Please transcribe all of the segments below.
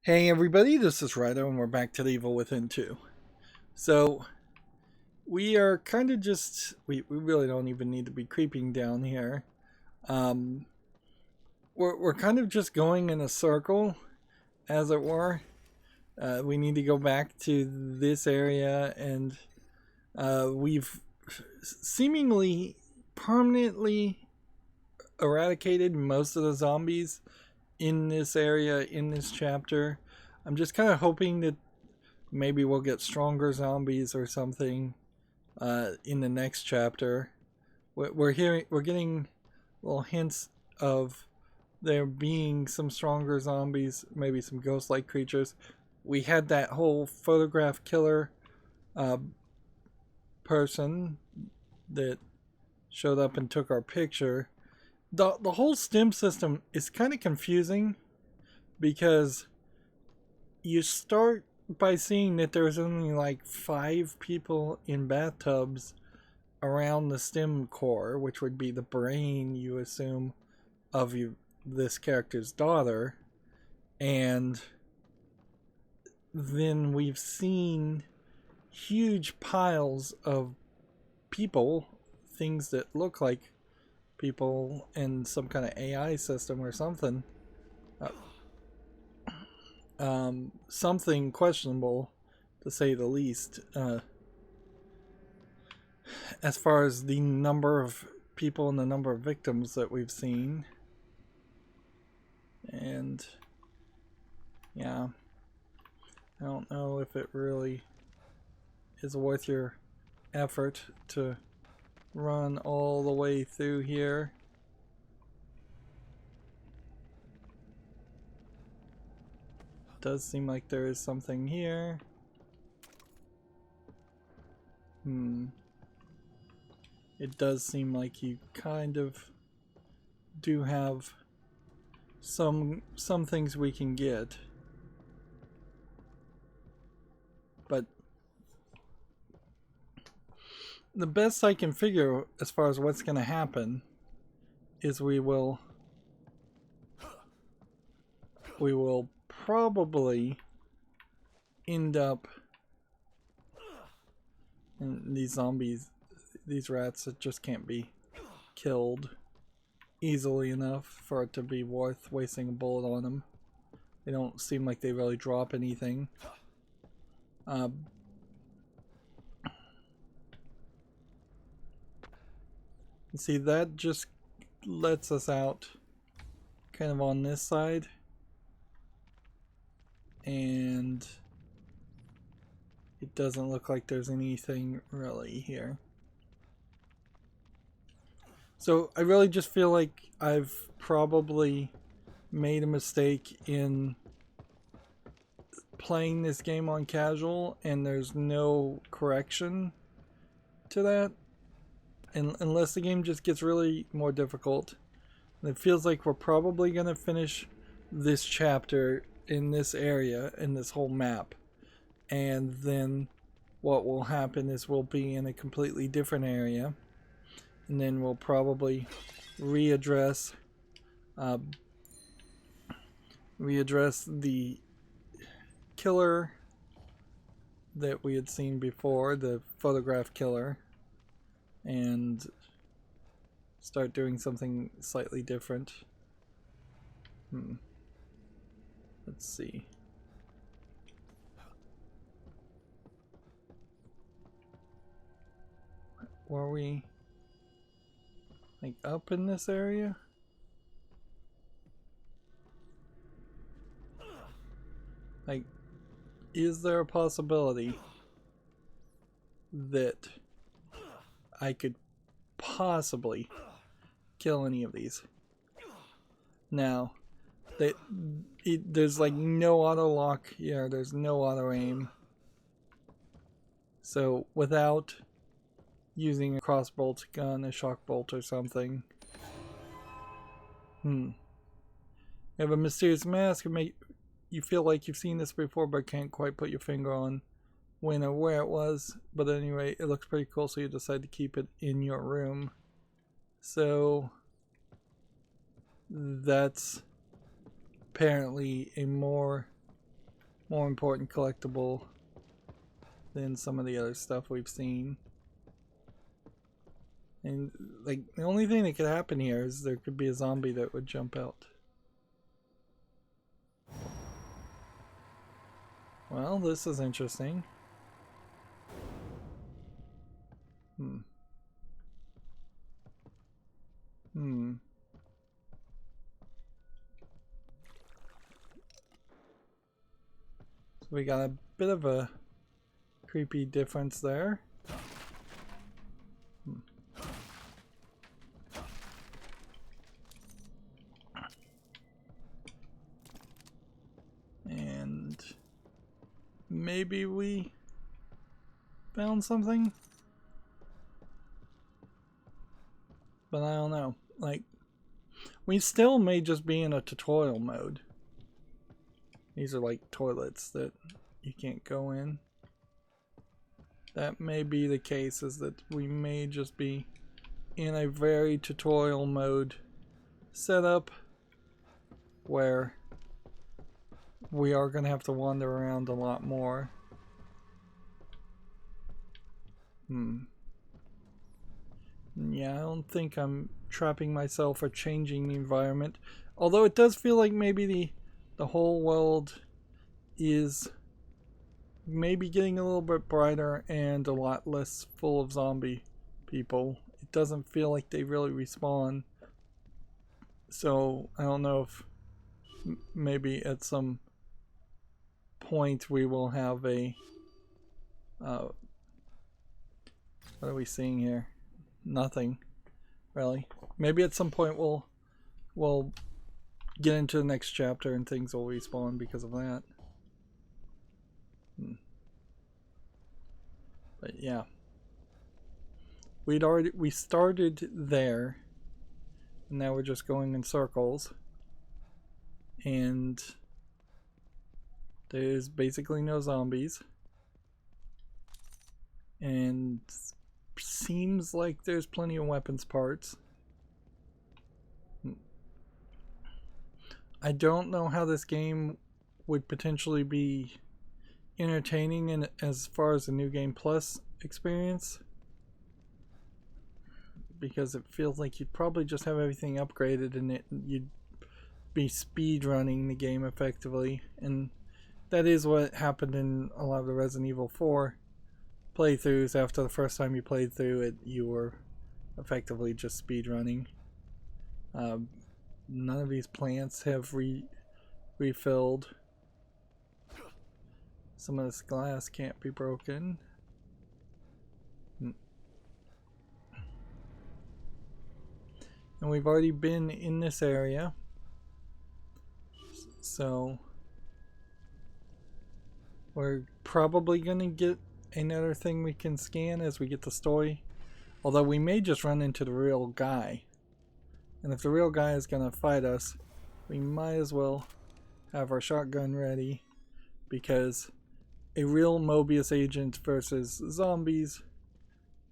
Hey everybody, this is Rydo and we're back to the Evil Within 2. So, we are kind of we really don't even need to be creeping down here. Um, we're kind of just going in a circle, as it were. We need to go back to this area and we've seemingly permanently eradicated most of the zombies in this area, in this chapter. I'm just kind of hoping that maybe we'll get stronger zombies or something in the next chapter. We're getting little hints of there being some stronger zombies, maybe some ghost-like creatures. We had that whole photograph killer uh, person that showed up and took our picture. The whole stim system is kind of confusing because you start by seeing that there's only like 5 people in bathtubs around the stem core, which would be the brain, you assume, of this character's daughter. And then we've seen huge piles of people, things that look like people in some kind of AI system or something. Uh, Something questionable, to say the least. As far as the number of people and the number of victims that we've seen. And yeah, I don't know if it really is worth your effort to run all the way through here. It does seem like there is something here. It does seem like you kind of do have some things we can get. But the best I can figure as far as what's going to happen is we will probably end up in these zombies, these rats that just can't be killed easily enough for it to be worth wasting a bullet on them. They don't seem like they really drop anything. See, that just lets us out kind of on this side. And it doesn't look like there's anything really here. So I really just feel like I've probably made a mistake in playing this game on casual, and there's no correction to that. And unless the game just gets really more difficult. And it feels like we're probably going to finish this chapter in this area, in this whole map. And then what will happen is we'll be in a completely different area. And then we'll probably readdress the killer that we had seen before, the photograph killer, and start doing something slightly different. Let's see. Were we like up in this area? Like, is there a possibility that I could possibly kill any of these? Now, there's like no auto lock here, there's no auto aim. So without using a crossbolt gun, a shock bolt or something. You have a mysterious mask. You feel like you've seen this before but can't quite put your finger on when or where it was. But anyway, it looks pretty cool, so you decide to keep it in your room. So that's apparently a more more important collectible than some of the other stuff we've seen. And like the only thing that could happen here is there could be a zombie that would jump out. Well, this is interesting. So we got a bit of a creepy difference there. And maybe we found something? But I don't know. Like, we still may just be in a tutorial mode. These are like toilets that you can't go in. That may be the case, is that we may just be in a very tutorial mode setup where we are going to have to wander around a lot more. Yeah, I don't think I'm trapping myself or changing the environment. Although it does feel like maybe the whole world is maybe getting a little bit brighter and a lot less full of zombie people. It doesn't feel like they really respawn. So I don't know if maybe at some point we will have a what are we seeing here? Nothing really. Maybe at some point we'll get into the next chapter and things will respawn because of that. But yeah, we started there, and now we're just going in circles, and there's basically no zombies, and seems like there's plenty of weapons parts. I don't know how this game would potentially be entertaining in as far as a new game plus experience, because it feels like you'd probably just have everything upgraded and you'd be speed running the game effectively, and that is what happened in a lot of the Resident Evil 4 playthroughs. After the first time you played through it, you were effectively just speed running. None of these plants have refilled. Some of this glass can't be broken. And we've already been in this area, so we're probably gonna get another thing we can scan as we get the story. Although we may just run into the real guy. And if the real guy is gonna fight us, we might as well have our shotgun ready, because a real Mobius agent versus zombies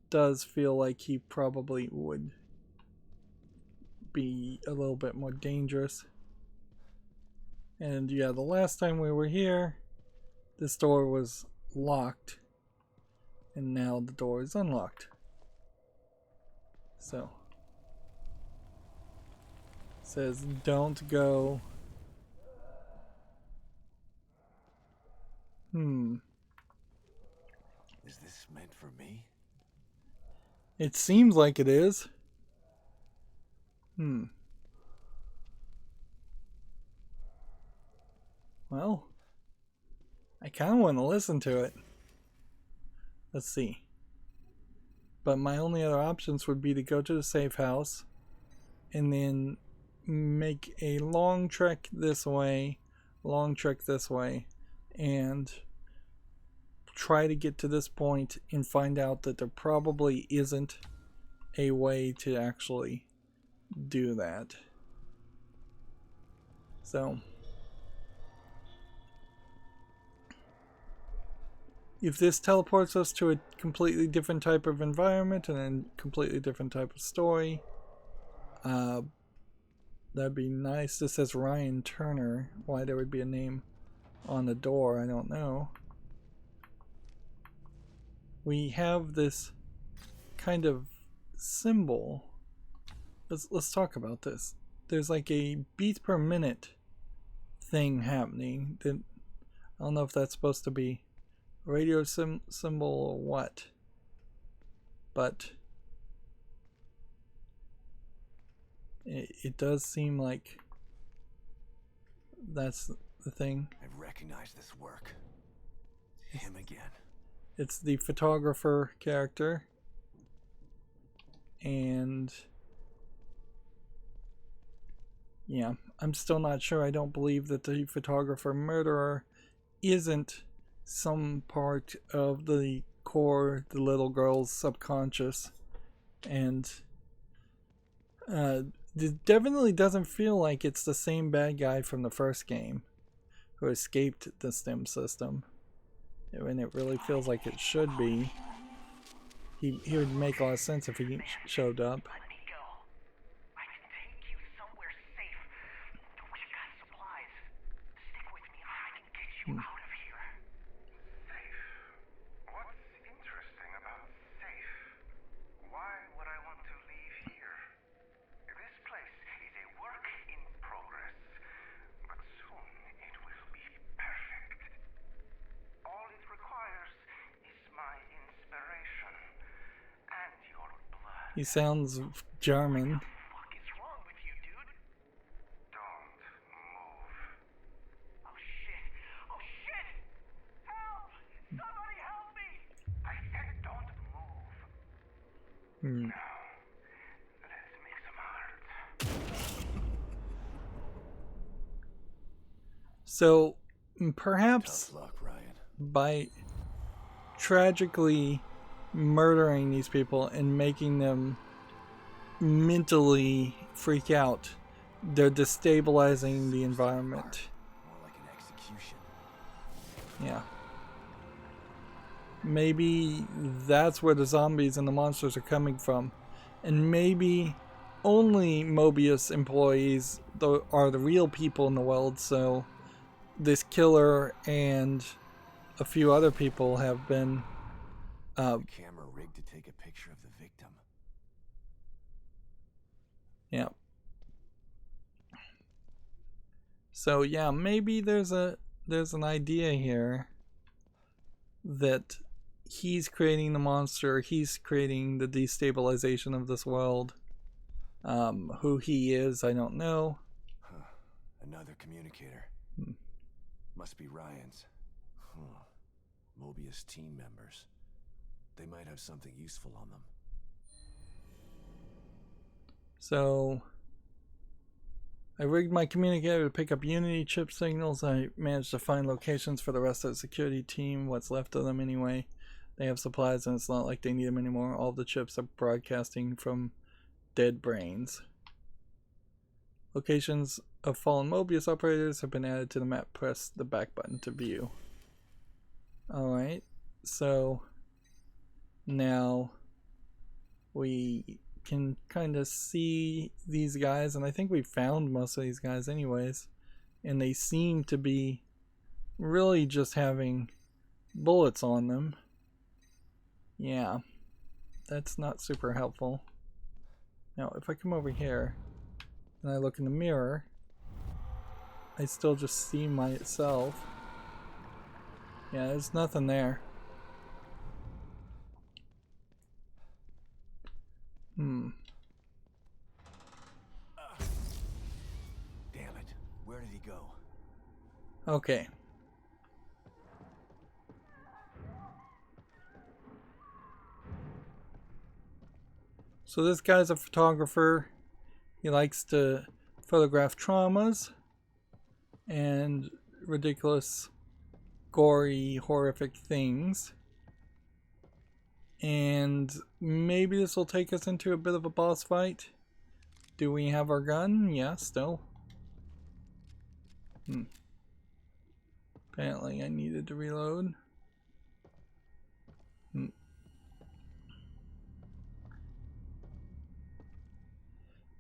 does feel like he probably would be a little bit more dangerous. And yeah, the last time we were here, this door was locked, and now the door is unlocked. So it says don't go. Is this meant for me? It seems like it is. Well, I kind of want to listen to it. Let's see. But my only other options would be to go to the safe house and then make a long trek this way, and try to get to this point and find out that there probably isn't a way to actually do that. So if this teleports us to a completely different type of environment and a completely different type of story, that'd be nice. This says Ryan Turner. Why there would be a name on the door, I don't know. We have this kind of symbol. Let's talk about this. There's like a beats per minute thing happening. I don't know if that's supposed to be a radio symbol or what, but it does seem like that's the thing. I recognize this work. Him again. It's the photographer character, and yeah, I'm still not sure. I don't believe that the photographer murderer isn't some part of the core, the little girl's subconscious, and it definitely doesn't feel like it's the same bad guy from the first game who escaped the stem system. I mean, it really feels like it should be. He would make a lot of sense if he showed up. Let me go. I can take you somewhere safe. We've got supplies. Stick with me. I can get you out of here. Safe? What's interesting about safe? Why would I want to leave here? This place is a work in progress, but soon it will be perfect. All it requires is my inspiration and your blood. He sounds German. What the fuck is wrong with you, dude? Don't move. Oh shit! Oh shit! Help! Somebody help me! I said don't move. Now, let's make some art. So perhaps Tough luck, Ryan. by tragically murdering these people and making them mentally freak out, they're destabilizing the environment. More like an execution. Yeah. Maybe that's where the zombies and the monsters are coming from. And maybe only Mobius employees are the real people in the world, so this killer and a few other people have been Camera rigged to take a picture of the victim. yeah. So yeah, maybe there's an idea here that he's creating the monster, he's creating the destabilization of this world. Who he is, I don't know. Huh. Another communicator. Must be Ryan's. Huh. Mobius team members. They might have something useful on them. So I rigged my communicator to pick up Unity chip signals. I managed to find locations for the rest of the security team, what's left of them anyway. They have supplies and it's not like they need them anymore. All the chips are broadcasting from dead brains. Locations of fallen Mobius operators have been added to the map. Press the back button to view. Alright, so now we can kind of see these guys, and I think we found most of these guys anyways, and they seem to be really just having bullets on them. Yeah, that's not super helpful. Now if I come over here and I look in the mirror, I still just see myself. Yeah, there's nothing there. Damn it. Where did he go? Okay. So this guy's a photographer. He likes to photograph traumas and ridiculous, gory, horrific things. And maybe this will take us into a bit of a boss fight. Do we have our gun? Yeah, still. Apparently I needed to reload.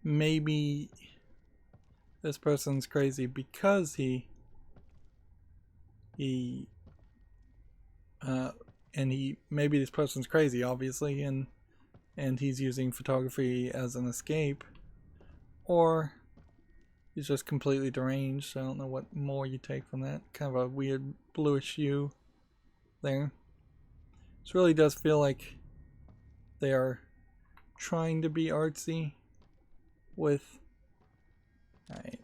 Maybe this person's crazy because he he and he maybe this person's crazy, obviously, and he's using photography as an escape, or he's just completely deranged. So I don't know what more you take from that. Kind of a weird bluish hue there. This really does feel like they are trying to be artsy with. Alright.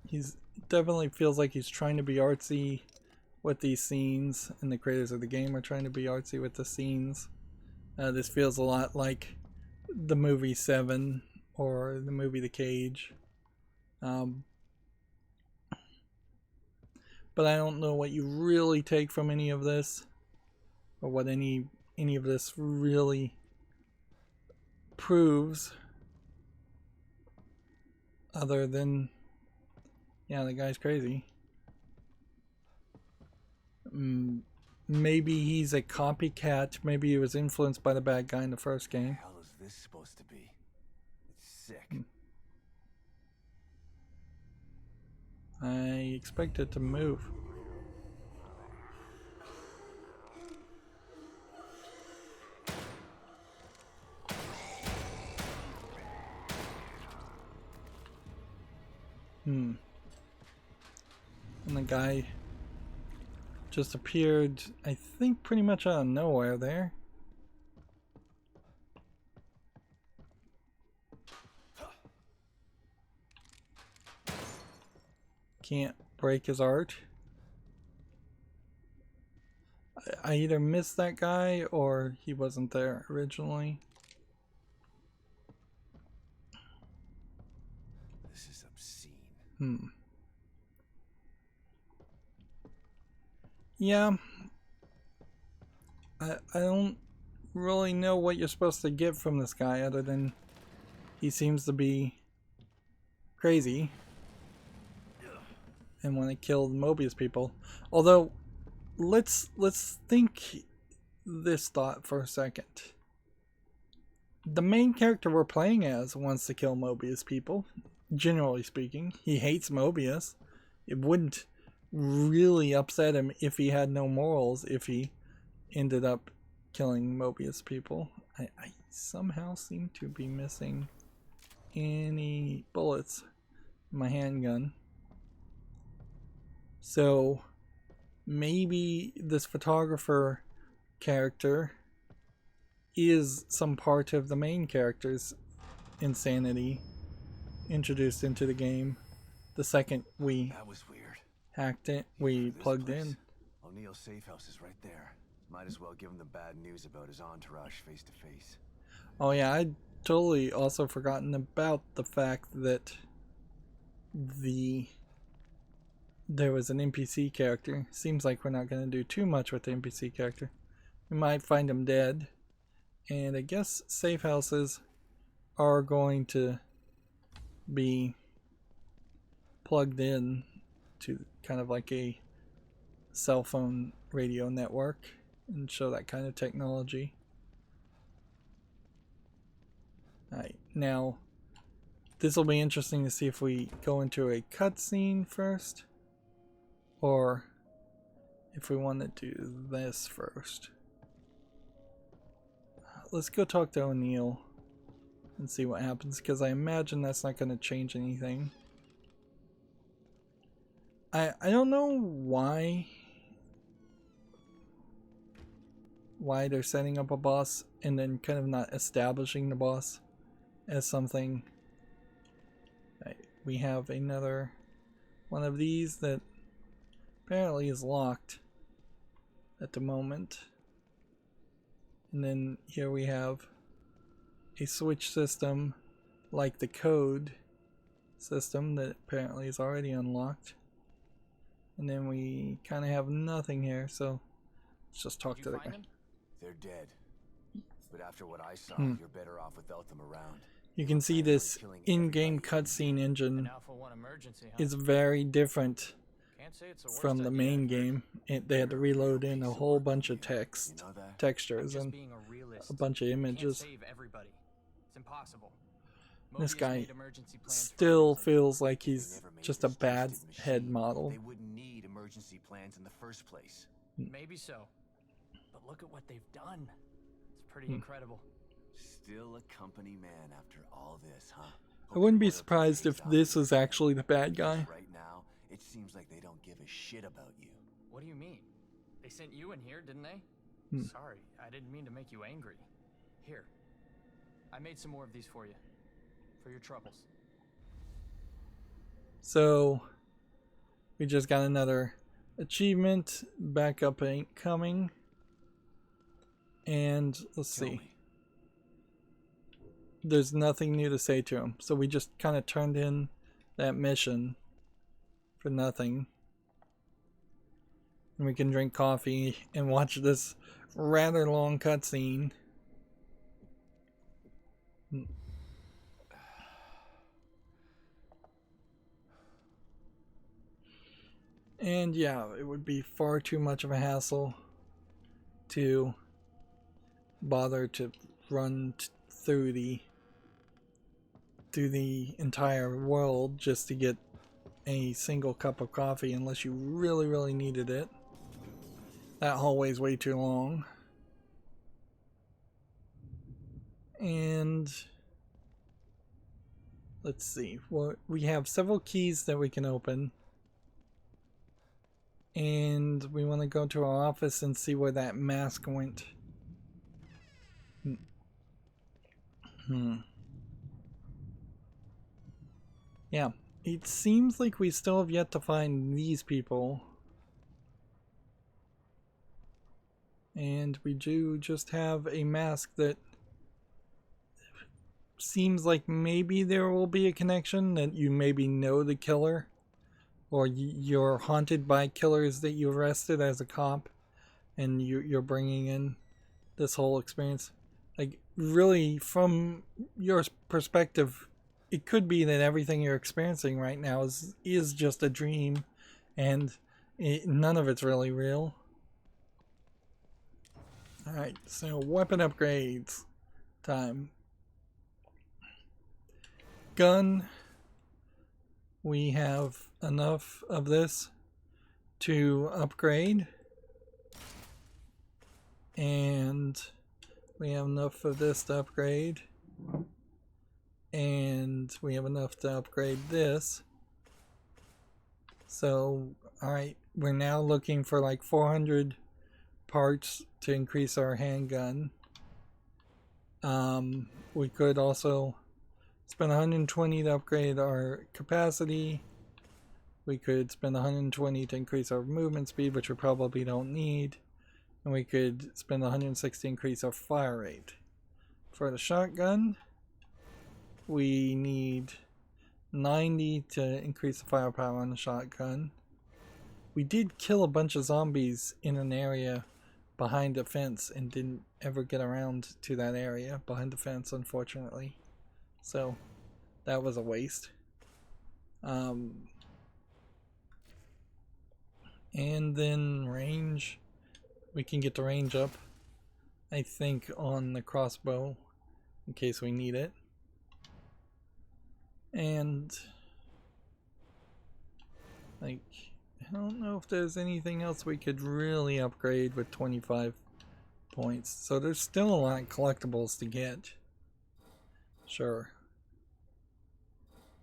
He's definitely feels like he's trying to be artsy with these scenes, and the creators of the game are trying to be artsy with the scenes. This feels a lot like the movie Seven or the movie The Cage. But I don't know what you really take from any of this, or what any of this really proves, other than, yeah, the guy's crazy. Maybe he's a copycat. Maybe he was influenced by the bad guy in the first game. What the hell is this supposed to be? It's sick. I expect it to move. And the guy just appeared, I think, pretty much out of nowhere there. Can't break his art. I either missed that guy or he wasn't there originally. This is obscene. Yeah. I don't really know what you're supposed to get from this guy other than he seems to be crazy and want to kill Mobius people. Although, let's think this thought for a second. The main character we're playing as wants to kill Mobius people, generally speaking. He hates Mobius. It wouldn't really upset him if he had no morals, if he ended up killing Mobius people. I somehow seem to be missing any bullets in my handgun. So maybe this photographer character is some part of the main character's insanity introduced into the game the second we That was weird. hacked it, we This plugged place. in. O'Neill's safe house is right there. Might as well give him the bad news about his entourage face to face. Oh yeah, I'd totally also forgotten about the fact that there was an NPC character. Seems like we're not going to do too much with the NPC character. We might find him dead. And I guess safe houses are going to be plugged in to kind of like a cell phone radio network and show that kind of technology. Alright, now this will be interesting to see if we go into a cutscene first or if we want to do this first. Let's go talk to O'Neill and see what happens, because I imagine that's not going to change anything. I don't know why they're setting up a boss and then kind of not establishing the boss as something. We have another one of these that apparently is locked at the moment. And then here we have a switch system like the code system that apparently is already unlocked. And then we kind of have nothing here, so let's just talk to the guy. They're dead. But after what I saw, you're better off without them around. You can see this in-game cutscene engine is very different from the main game. They had to reload in a whole bunch of textures and a bunch of images. This Mobius guy made emergency plans for a still reason. feels like They he's never made just a this bad twisted head machine. model. They wouldn't need emergency plans in the first place. Maybe so. But look at what they've done. It's pretty incredible. Still a company man after all this, huh? I wouldn't be Hope your loyalty surprised if pays off this in is the end. actually the bad guy. Because right now, it seems like they don't give a shit about you. What do you mean? They sent you in here, didn't they? Sorry, I didn't mean to make you angry. Here. I made some more of these for you. For your troubles. So we just got another achievement. Backup ain't coming. And let's Kill see. me. There's nothing new to say to him. So we just kind of turned in that mission for nothing. And we can drink coffee and watch this rather long cutscene. And yeah, it would be far too much of a hassle to bother to run through the entire world just to get a single cup of coffee unless you really needed it. That hallway's way too long. And let's see. Well, we have several keys that we can open. And we want to go to our office and see where that mask went. Yeah, it seems like we still have yet to find these people. And we do just have a mask that seems like maybe there will be a connection, that you maybe know the killer. Or you're haunted by killers that you arrested as a cop, and you're bringing in this whole experience. Like, really, from your perspective, it could be that everything you're experiencing right now is just a dream, and none of it's really real. Alright, so weapon upgrades time. Gun. We have enough of this to upgrade, and we have enough of this to upgrade, and we have enough to upgrade this. So, alright, we're now looking for like 400 parts to increase our handgun. We could also spend 120 to upgrade our capacity. We could spend 120 to increase our movement speed, which we probably don't need. And we could spend 160 to increase our fire rate. For the shotgun, we need 90 to increase the firepower on the shotgun. We did kill a bunch of zombies in an area behind a fence and didn't ever get around to that area behind the fence, unfortunately. So that was a waste. And then range, we can get the range up, I think, on the crossbow in case we need it. And like, I don't know if there's anything else we could really upgrade with 25 points. So there's still a lot of collectibles to get. Sure.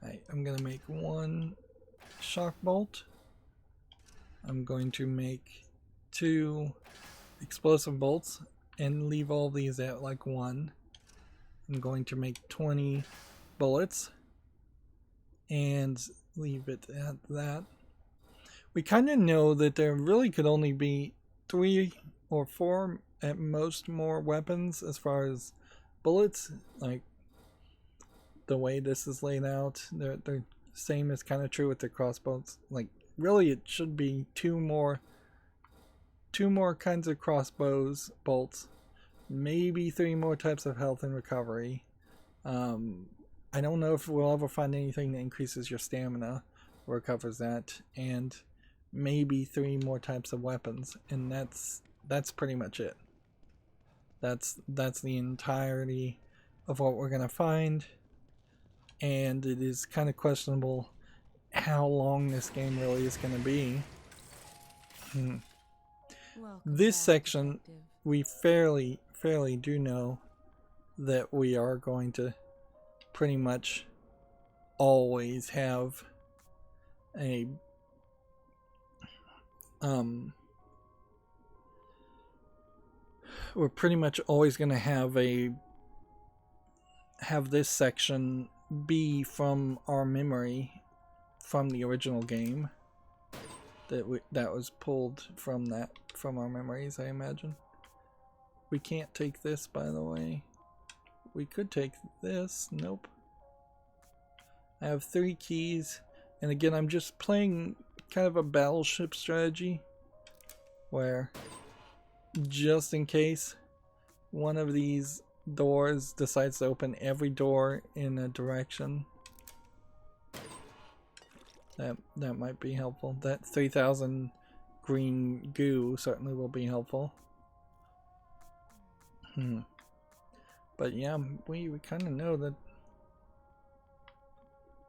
Alright, I'm gonna make one shock bolt. I'm going to make 2 explosive bolts and leave all these at like 1. I'm going to make 20 bullets and leave it at that. We kind of know that there really could only be 3 or 4 at most more weapons as far as bullets. Like, the way this is laid out, the same is kind of true with the crossbows. Like, really, it should be 2 more kinds of crossbows bolts, maybe 3 more types of health and recovery. I don't know if we'll ever find anything that increases your stamina or recovers that, and maybe 3 more types of weapons, and that's pretty much it. That's the entirety of what we're gonna find. and it is kind of questionable how long this game really is going to be. This section, we fairly do know that we are going to pretty much always have a we're pretty much always going to have this section be from our memory from the original game, that was pulled from our memories, I imagine. We can't take this, by the way. We could take this. Nope. I have 3 keys, and again, I'm just playing kind of a battleship strategy where, just in case one of these doors decides to open every door in a direction, that might be helpful. That 3000 green goo certainly will be helpful. But yeah, we kind of know that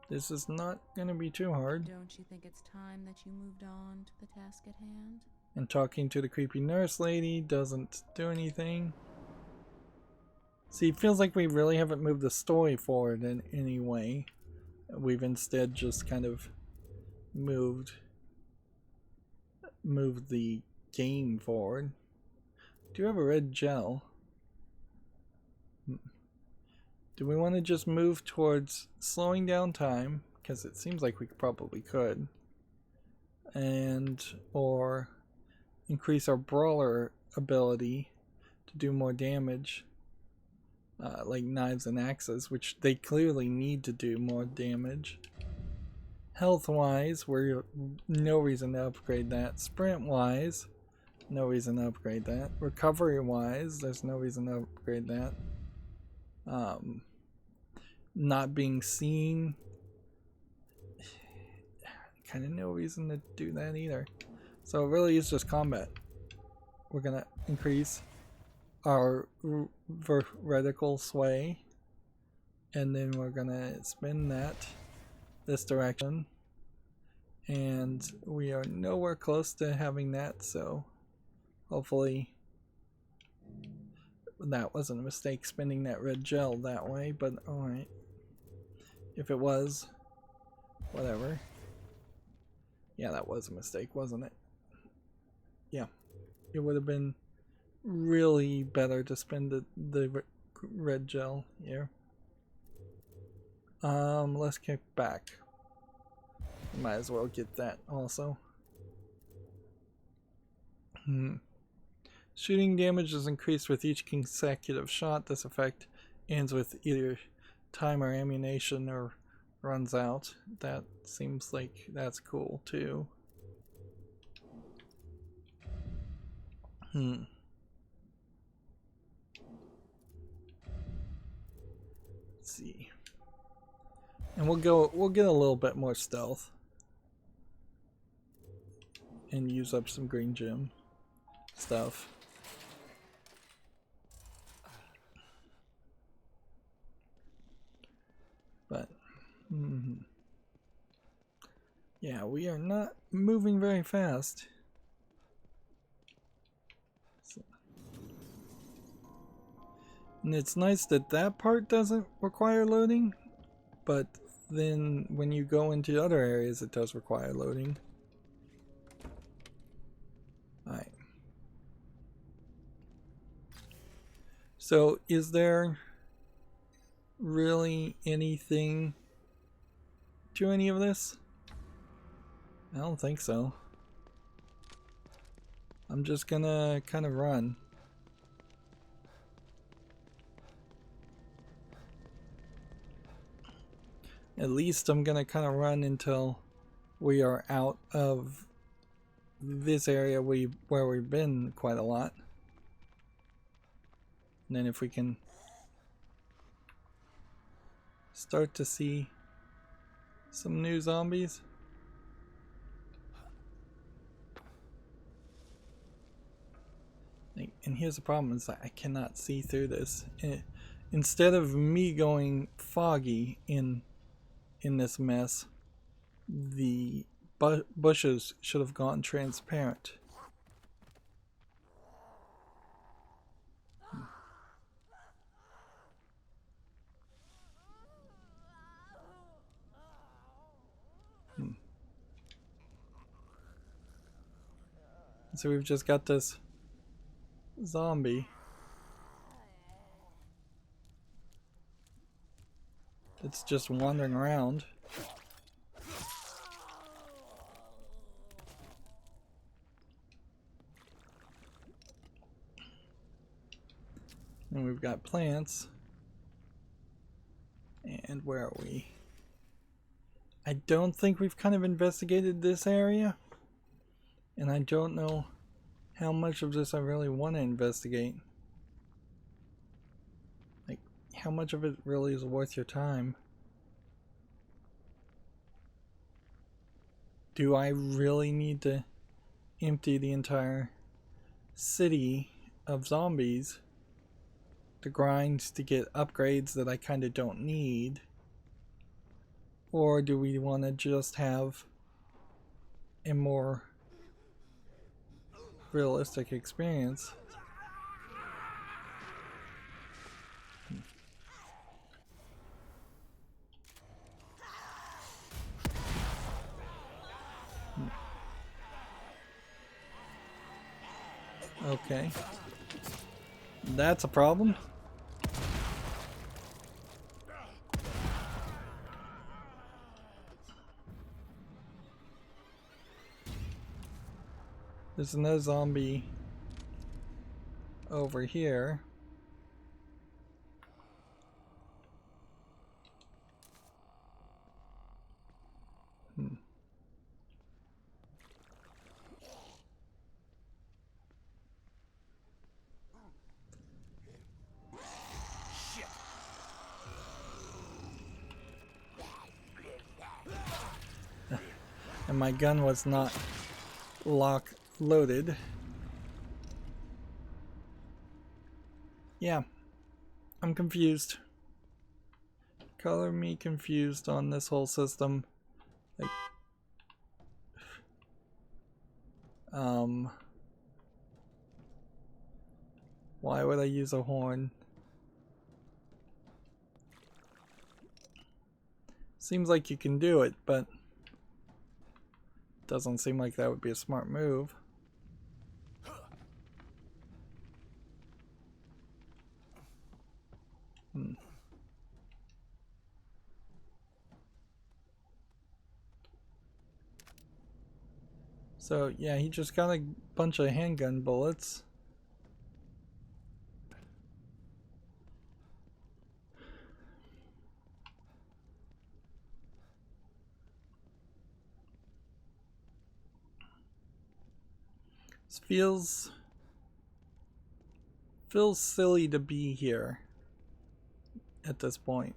this is not going to be too hard. Don't you think it's time that you moved on to the task at hand? And talking to the creepy nurse lady doesn't do anything. See, it feels like we really haven't moved the story forward in any way. We've instead just kind of moved the game forward. Do you have a red gel? Do we want to just move towards slowing down time? Because it seems like we probably could. Or increase our brawler ability to do more damage. Like knives and axes, which they clearly need to do more damage. Health wise, we're no reason to upgrade that. Sprint wise, no reason to upgrade that. Recovery wise, there's no reason to upgrade that. Not being seen, kind of no reason to do that either. So it really is just combat. We're gonna increase our vertical sway, and then we're gonna spin this direction, and we are nowhere close to having that, so hopefully that wasn't a mistake spinning that red gel that way, but alright. If it was, whatever. Yeah, that was a mistake, wasn't it? Yeah, it would have been really better to spin the red gel here. Let's kick back. Might as well get that also. Shooting damage is increased with each consecutive shot. This effect ends with either time or ammunition or runs out. That seems like that's cool too. Let's see. And we'll get a little bit more stealth and use up some green gem stuff. But yeah, we are not moving very fast. And it's nice that that part doesn't require loading, but then when you go into other areas it does require loading. Alright. So is there really anything to any of this? I don't think so. I'm just gonna kind of run. At least I'm gonna kind of run until we are out of this area where we've been quite a lot. And then if we can start to see some new zombies. And here's the problem, is that I cannot see through this. Instead of me going foggy in in this mess, the bushes should have gone transparent. So we've just got this zombie that's just wandering around. And we've got plants. And where are we? I don't think we've kind of investigated this area. And I don't know how much of this I really want to investigate. Like, how much of it really is worth your time? Do I really need to empty the entire city of zombies to grind to get upgrades that I kind of don't need? Or do we want to just have a more realistic experience? Okay. That's a problem. There's another zombie over here. And my gun was not loaded. Yeah, I'm confused. Color me confused on this whole system. Like, why would I use a horn? Seems like you can do it, but doesn't seem like that would be a smart move. So yeah, he just got a bunch of handgun bullets. This feels silly to be here at this point.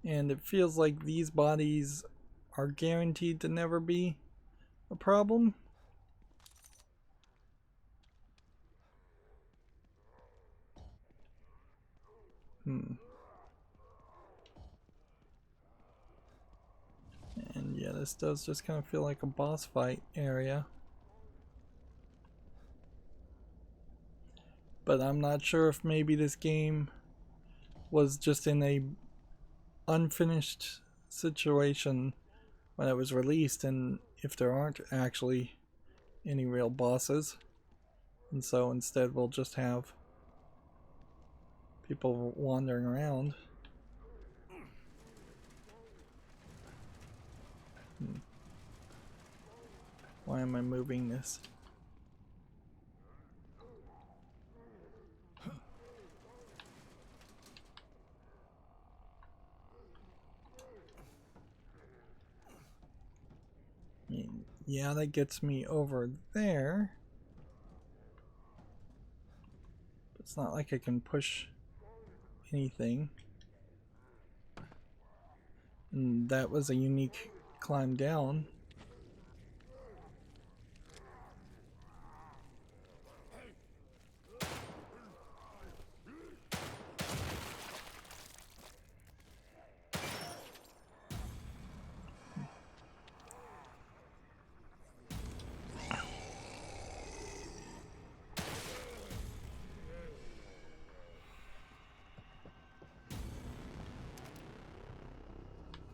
And it feels like these bodies are guaranteed to never be a problem. And yeah, this does just kind of feel like a boss fight area. But I'm not sure if maybe this game was just in a unfinished situation when it was released, and if there aren't actually any real bosses, and so instead we'll just have people wandering around. Why am I moving this? Yeah, that gets me over there. It's not like I can push anything. And that was a unique climb down.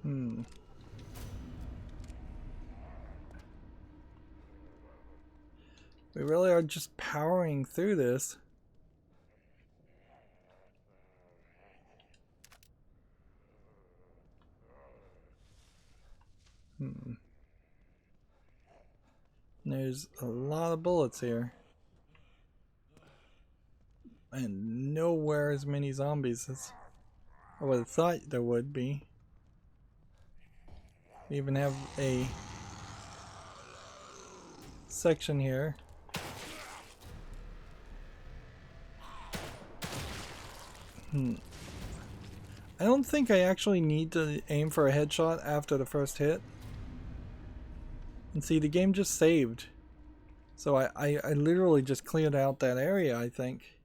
Hmm. We really are just powering through this. Hmm. There's a lot of bullets here. And nowhere as many zombies as I would have thought there would be. We even have a section here. I don't think I actually need to aim for a headshot after the first hit. And see, the game just saved. So I literally just cleared out that area, I think.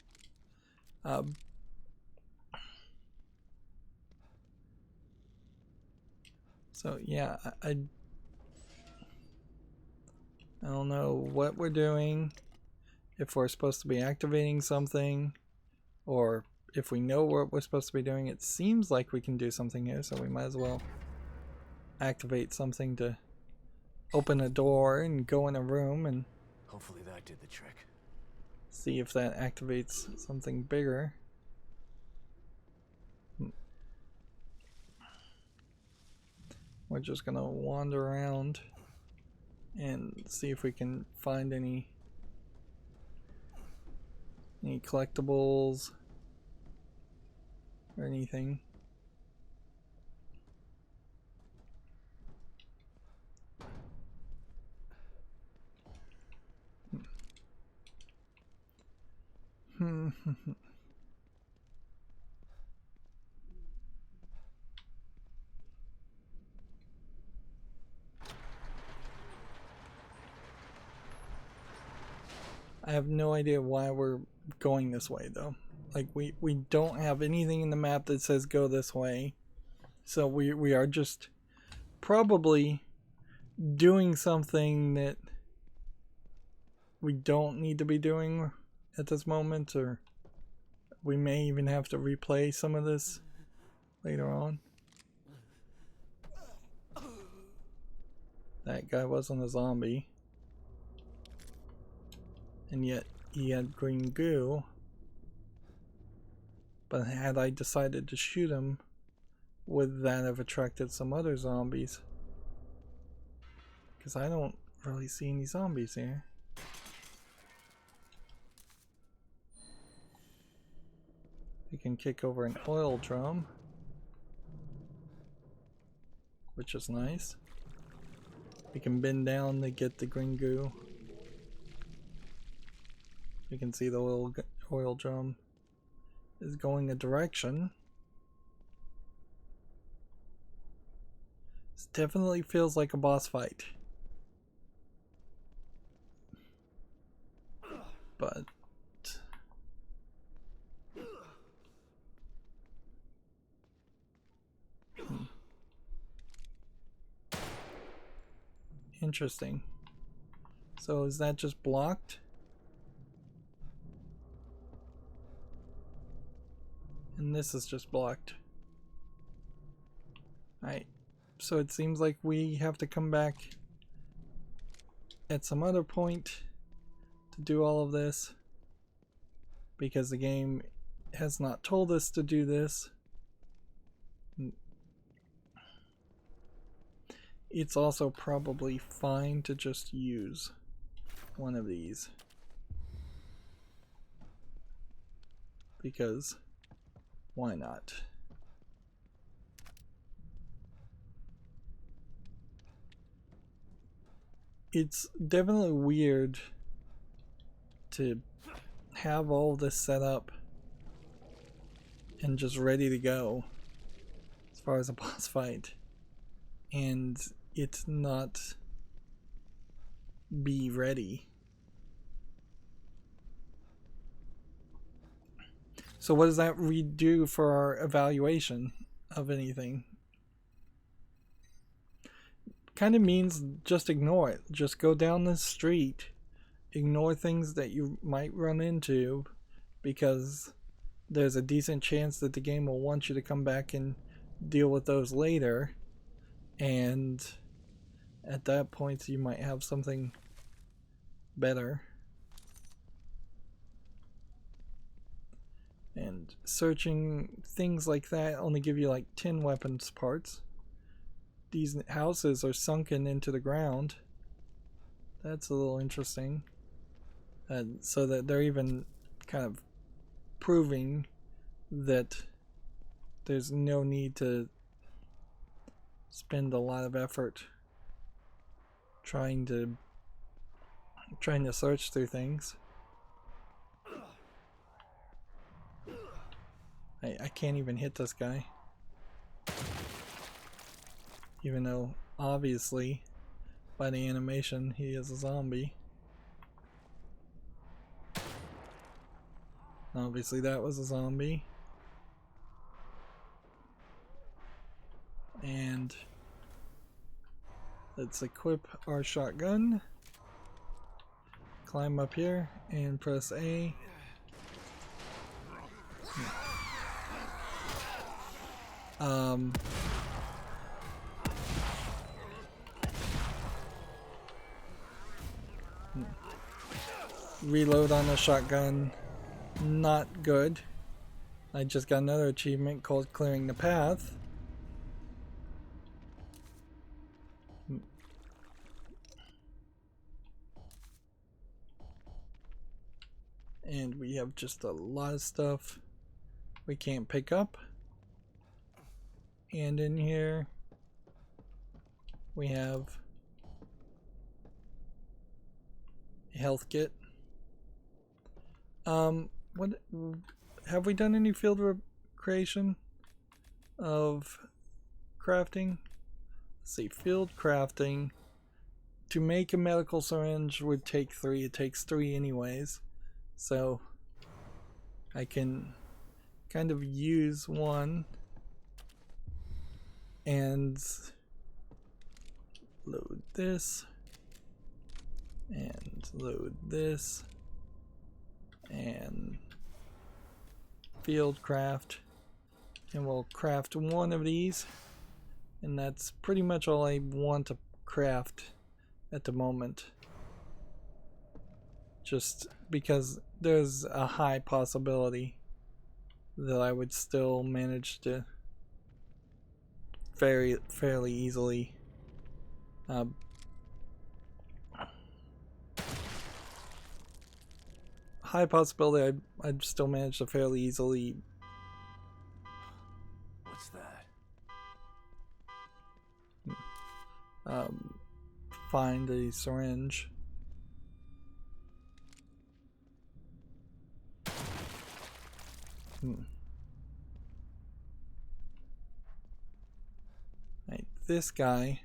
So yeah, I don't know what we're doing. If we're supposed to be activating something. Or if we know what we're supposed to be doing. It seems like we can do something here, so we might as well activate something to open a door and go in a room and Hopefully that did the trick. see if that activates something bigger. We're just gonna wander around and see if we can find any collectibles or anything. I have no idea why we're going this way though. Like we don't have anything in the map that says go this way. So we are just probably doing something that we don't need to be doing at this moment, or we may even have to replay some of this later on. That guy wasn't a zombie. And yet he had green goo. But had I decided to shoot him, would that have attracted some other zombies? Because I don't really see any zombies here. We can kick over an oil drum, which is nice. We can bend down to get the green goo. You can see the oil drum is going a direction. This definitely feels like a boss fight. But interesting. So is that just blocked? And this is just blocked. Alright, so it seems like we have to come back at some other point to do all of this, because the game has not told us to do this. It's also probably fine to just use one of these, because why not? It's definitely weird to have all this set up and just ready to go as far as a boss fight, and it's not be ready. So what does that redo for our evaluation of anything? Kind of means just ignore it. Just go down the street, ignore things that you might run into, because there's a decent chance that the game will want you to come back and deal with those later. and at that point you might have something better. And searching things like that only give you like 10 weapons parts. These houses are sunken into the ground. That's a little interesting. So that they're even kind of proving that there's no need to spend a lot of effort trying to search through things. I can't even hit this guy, even though obviously by the animation he is a zombie. Obviously that was a zombie. And let's equip our shotgun, climb up here and press A. Reload on the shotgun, not good. I just got another achievement called clearing the path. And we have just a lot of stuff we can't pick up. And in here we have a health kit. What have we done any field creation of crafting? Let's see, field crafting. To make a medical syringe would take 3. It takes 3 anyways. So I can kind of use one and load this and load this and field craft, and we'll craft one of these, and that's pretty much all I want to craft at the moment, just because there's a high possibility that I would still manage to fairly easily high possibility I'd still manage to fairly easily. What's that? Find a syringe. Right, this guy.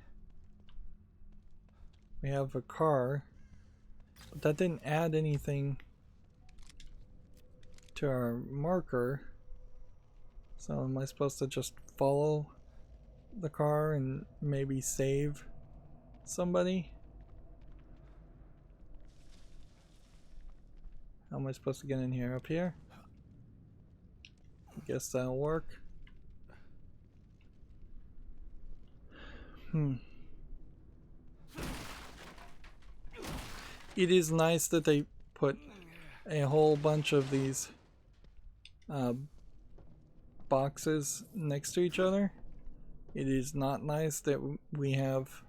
We have a car, but that didn't add anything to our marker. So am I supposed to just follow the car and maybe save somebody? How am I supposed to get in here? Up here? I guess that'll work. It is nice that they put a whole bunch of these boxes next to each other. It is not nice that we have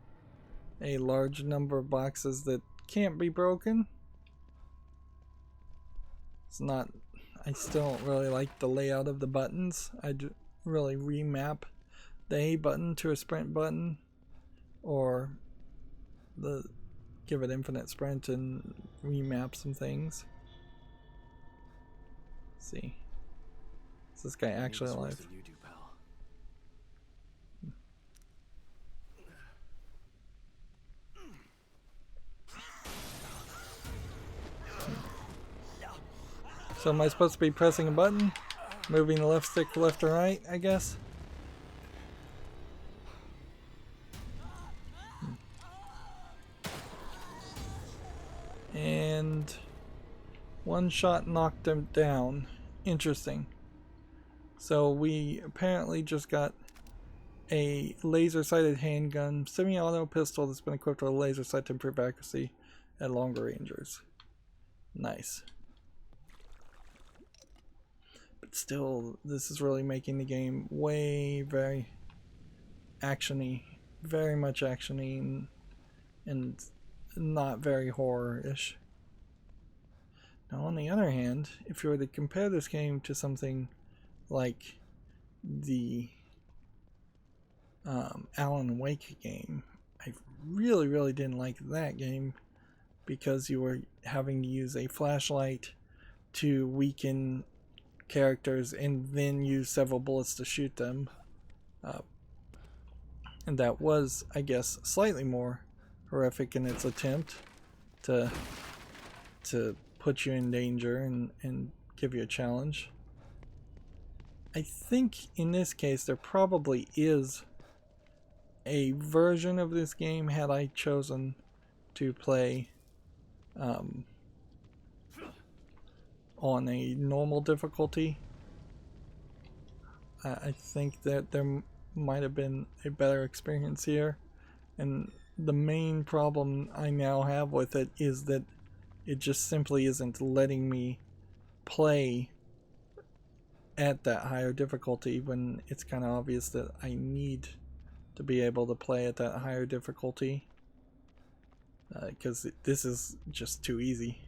a large number of boxes that can't be broken. It's not, I still don't really like the layout of the buttons. I'd really remap the A button to a sprint button, or give it infinite sprint and remap some things. Let's see. Is this guy actually alive? You do, pal. So am I supposed to be pressing a button? Moving the left stick left or right, I guess? And one shot knocked him down. Interesting. So we apparently just got a laser-sighted handgun, semi-auto pistol that's been equipped with a laser sight to improve accuracy at longer ranges. Nice. But still, this is really making the game very actiony, very much actiony, and not very horror-ish. Now, on the other hand, if you were to compare this game to something like the Alan Wake game, I really didn't like that game because you were having to use a flashlight to weaken characters and then use several bullets to shoot them. And that was, I guess, slightly more horrific in its attempt to put you in danger and give you a challenge. I think in this case there probably is a version of this game had I chosen to play on a normal difficulty. I think that there might have been a better experience here, and the main problem I now have with it is that it just simply isn't letting me play at that higher difficulty when it's kind of obvious that I need to be able to play at that higher difficulty, because this is just too easy.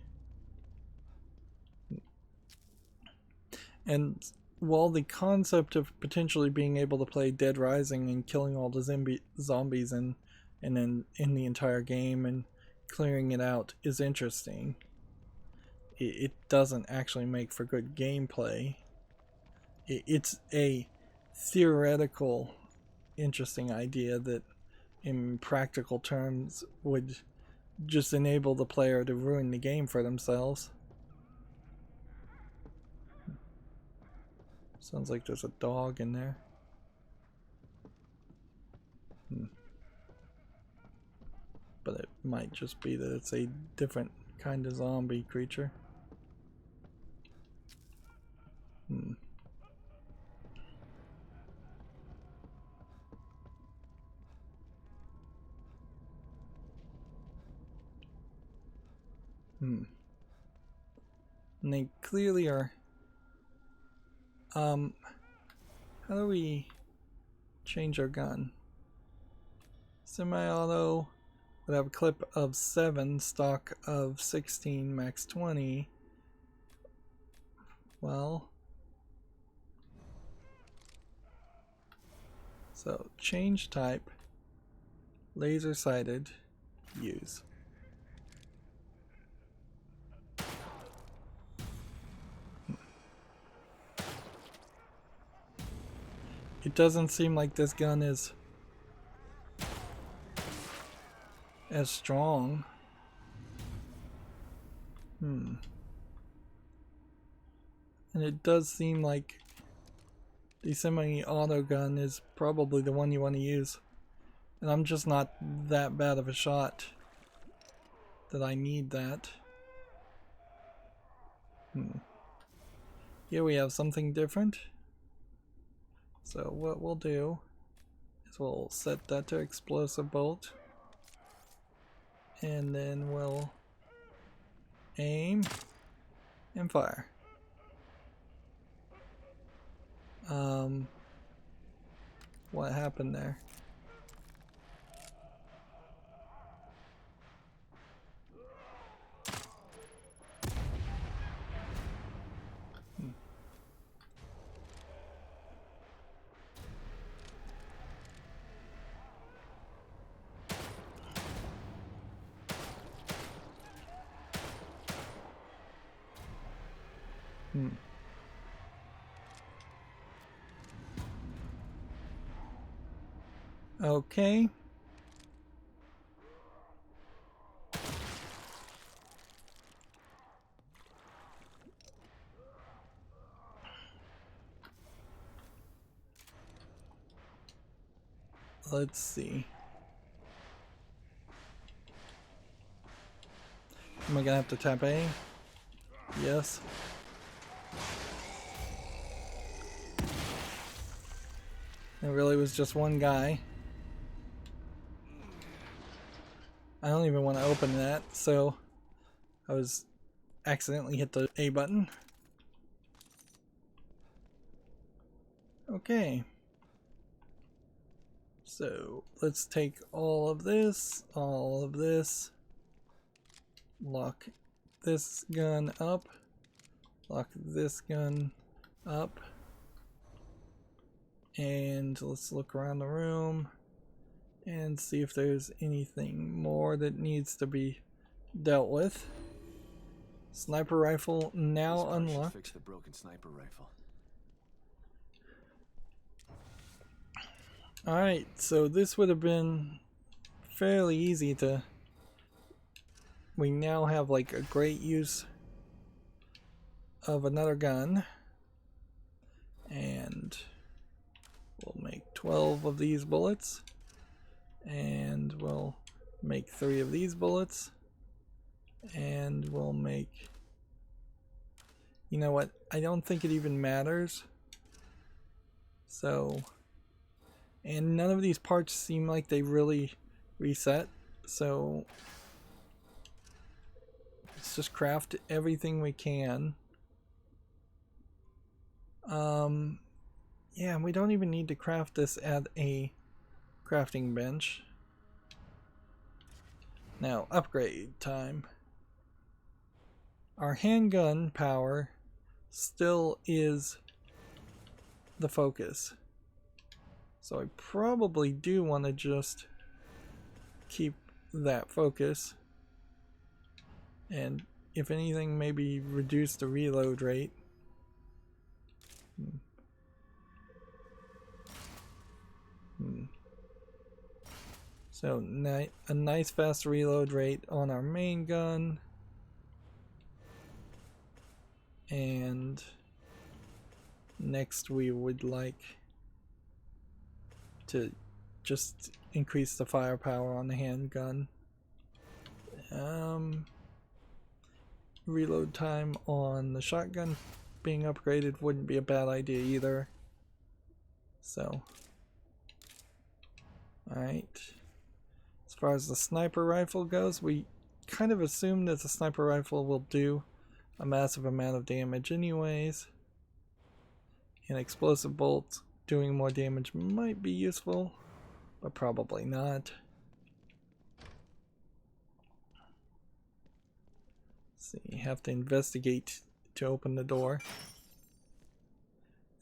And while the concept of potentially being able to play Dead Rising and killing all the zombies and then in the entire game and clearing it out is interesting, it doesn't actually make for good gameplay. It's a theoretical, interesting idea that in practical terms would just enable the player to ruin the game for themselves. Sounds like there's a dog in there. But it might just be that it's a different kind of zombie creature. And they clearly are. How do we change our gun? Semi-auto would have a clip of 7, stock of 16, max 20. Well, so change type, laser sighted, use. It doesn't seem like this gun is as strong. And it does seem like the semi-auto gun is probably the one you want to use. And I'm just not that bad of a shot that I need that. Here we have something different. So what we'll do is we'll set that to explosive bolt, and then we'll aim and fire. What happened there? Okay. Let's see. Am I gonna have to tap A? Yes. It really was just one guy. I don't even want to open that, so I was accidentally hit the A button. Okay. So let's take all of this, lock this gun up, lock this gun up, and let's look around the room and see if there's anything more that needs to be dealt with. Sniper rifle now unlocked. Fix the broken sniper rifle. Alright, so this would have been fairly easy to... We now have like a great use of another gun. And we'll make 12 of these bullets. And we'll make 3 of these bullets. And we'll make... You know what? I don't think it even matters. So... And none of these parts seem like they really reset, so let's just craft everything we can. Yeah, we don't even need to craft this at a crafting bench. Now, upgrade time. Our handgun power still is the focus. So I probably do want to just keep that focus. And if anything, maybe reduce the reload rate. So a nice fast reload rate on our main gun. And next we would like to just increase the firepower on the handgun. Reload time on the shotgun being upgraded wouldn't be a bad idea either. So, alright. As far as the sniper rifle goes, we kind of assume that the sniper rifle will do a massive amount of damage anyways. An explosive bolt doing more damage might be useful, but probably not. So you have to investigate to open the door.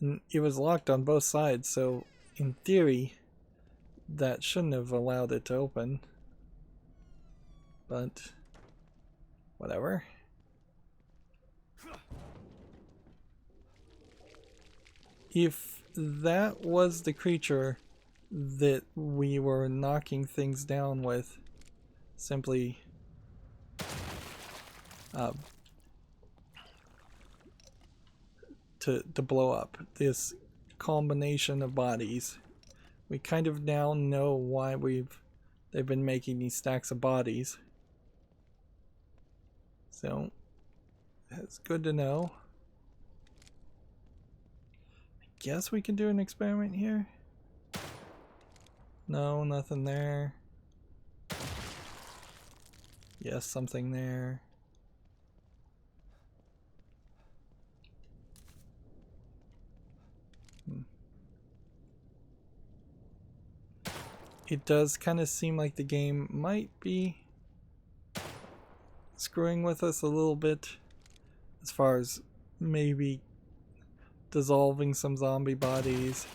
And it was locked on both sides, so in theory that shouldn't have allowed it to open. But whatever. If that was the creature that we were knocking things down with, simply to blow up this combination of bodies, we kind of now know why they've been making these stacks of bodies. So that's good to know. Guess we can do an experiment here. No, nothing there. Yes, something there. It does kind of seem like the game might be screwing with us a little bit as far as maybe dissolving some zombie bodies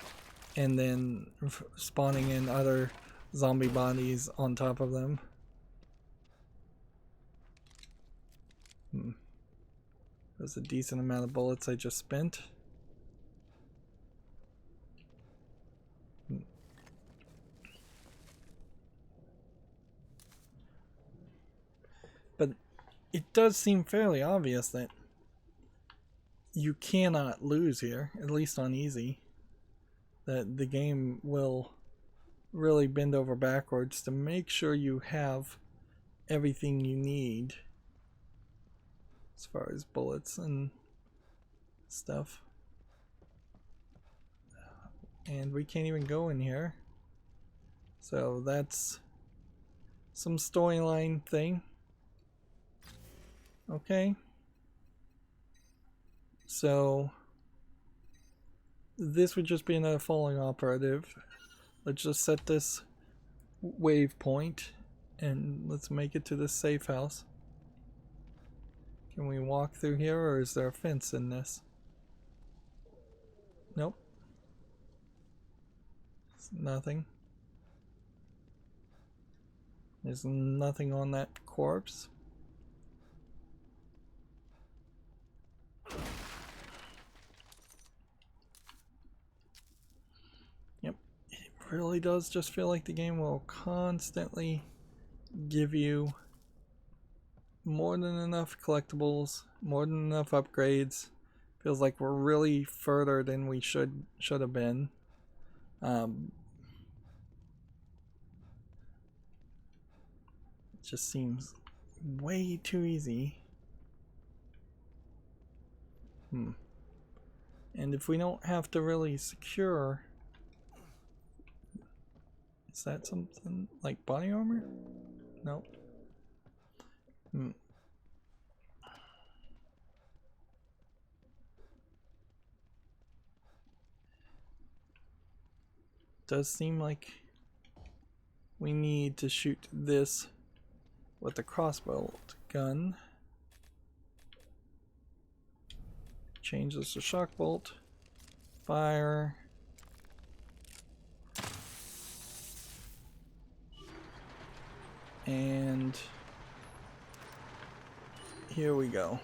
and then spawning in other zombie bodies on top of them. That was a decent amount of bullets I just spent. But it does seem fairly obvious that you cannot lose here, at least on easy. That the game will really bend over backwards to make sure you have everything you need as far as bullets and stuff. And we can't even go in here. So that's some storyline thing. Okay. So this would just be another falling operative. Let's just set this waypoint and let's make it to this safe house. Can we walk through here, or is there a fence in this? Nope. It's nothing. There's nothing on that corpse. Yep. It really does just feel like the game will constantly give you more than enough collectibles, more than enough upgrades. Feels like we're really further than we should have been. It just seems way too easy. And if we don't have to really secure, is that something like body armor? Nope. Does seem like we need to shoot this with the crossbow gun. Change this to shock bolt. Fire. And here we go.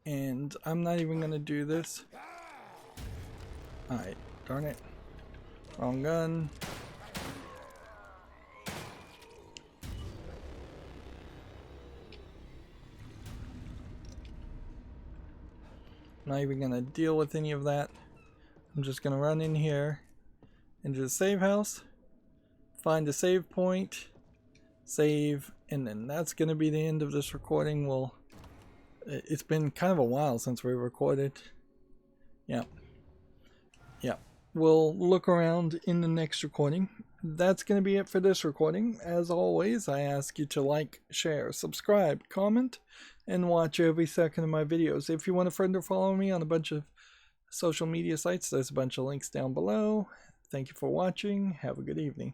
And I'm not even gonna do this. Alright, darn it. Wrong gun. Not even gonna deal with any of that. I'm just gonna run in here into the save house, find a save point, save, and then that's gonna be the end of this recording. It's been kind of a while since we recorded. Yeah. We'll look around in the next recording. That's going to be it for this recording. As always, I ask you to like, share, subscribe, comment, and watch every second of my videos. If you want to friend or follow me on a bunch of social media sites, there's a bunch of links down below. Thank you for watching. Have a good evening.